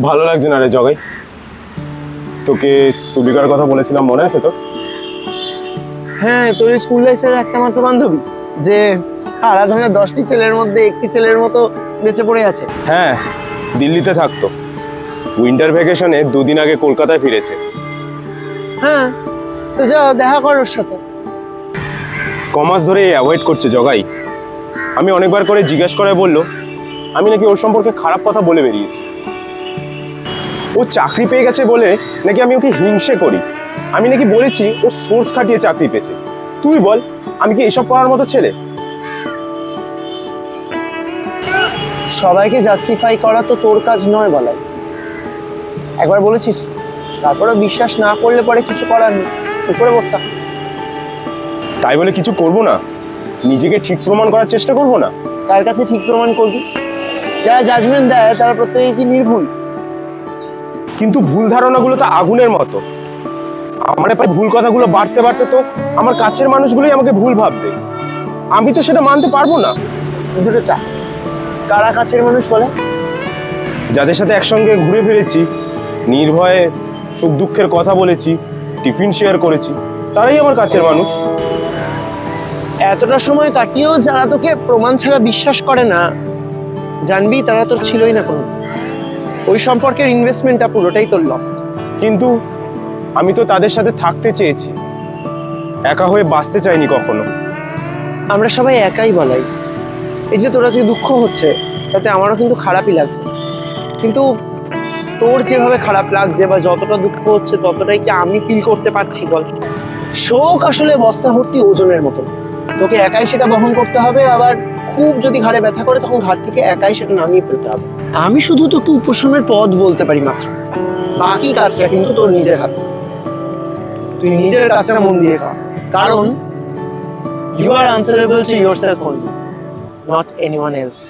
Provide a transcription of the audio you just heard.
ভালো লাগছে না রে জগাই। তোকে তুলিকার কথা বলেছিলাম, মনে আছে তো? হ্যাঁ, তোর স্কুল লাইফের একটা মাত্র বান্ধবী যে আরাধনা 10টি ছেলের মধ্যে একটি ছেলের মতো বেঁচে পড়ে আছে। হ্যাঁ, দিল্লিতে থাকতো। উইন্টার ভ্যাকেশনে 2 দিন আগে কলকাতায় ফিরেছে। হ্যাঁ, তো যা দেখা কর ওর সাথে। কমাস ধরে অ্যাভয়েড করছে জগাই। আমি অনেকবার করে জিজ্ঞেস করায় বললো আমি নাকি ওর সম্পর্কে খারাপ কথা বলে বেরিয়েছি। ও চাকরি পেয়ে গেছে বলে নাকি আমি ওকে হিংসে করি। আমি নাকি বলেছি ও সোর্স খাটিয়ে চাকরি পেয়েছে। তুই বল, আমি কি এসব করার মতো ছেলে? সবাইকে জাস্টিফাই করা তো তোর কাজ নয় বলাই। একবার বলেছিস, তারপরে বিশ্বাস না করলে পরে কিছু করার নেই, চুপ করে বস থাক। তাই বলে কিছু করব না? নিজেকে ঠিক প্রমাণ করার চেষ্টা করব না? কার কাছে ঠিক প্রমাণ করবি? যারা জাজমেন্ট দেয় তারা প্রত্যেকে কি নির্ভুল? কিন্তু ভুল ধারণাগুলো তো আগুনের মতো। আমার ব্যাপারে ভুল কথাগুলো বাড়তে বাড়তে তো আমার কাছের মানুষগুলোই আমাকে ভুল ভাববে। আমি তো সেটা মানতে পারবো না। দুটো চা। কারা কাছের মানুষ বলে? যাদের সাথে একসঙ্গে ঘুরে ফিরেছি, নির্ভয়ে সুখ দুঃখের কথা বলেছি, টিফিন শেয়ার করেছি, তারাই আমার কাছের মানুষ। এতটা সময় কাটিয়েও যারা তোকে প্রমাণ ছাড়া বিশ্বাস করে না, জানবি তারা তোর ছিলই না কোনো। ওই সম্পর্কের ইনভেস্টমেন্টটা পুরোটাই তোর লস। কিন্তু আমি তো তাদের সাথে থাকতে চেয়েছি, একা হয়ে বাঁচতে চাইনি কখনো। আমরা সবাই একাই বলাই। এই যে তোর আজকে দুঃখ হচ্ছে, তাতে আমারও কিন্তু খারাপই লাগছে। কিন্তু তোর যেভাবে খারাপ লাগছে বা যতটা দুঃখ হচ্ছে ততটাই কি আমি ফিল করতে পারছি বল? শোক আসলে বস্তা ভর্তি ওজনের মতো। তোকে একাই সেটা বহন করতে হবে, আবার খুব যদি ঘাড়ে ব্যথা করে তখন ঘাড় থেকে একাই সেটা নামিয়ে ফেলতে হবে। আমি শুধু তোকে উপশমের পথ বলতে পারি মাত্র, বাকি কাজটা কিন্তু তোর নিজের হাতে। তুই নিজের কাজটা মন দিয়ে কর, কারণ you are answerable to yourself only, not anyone else.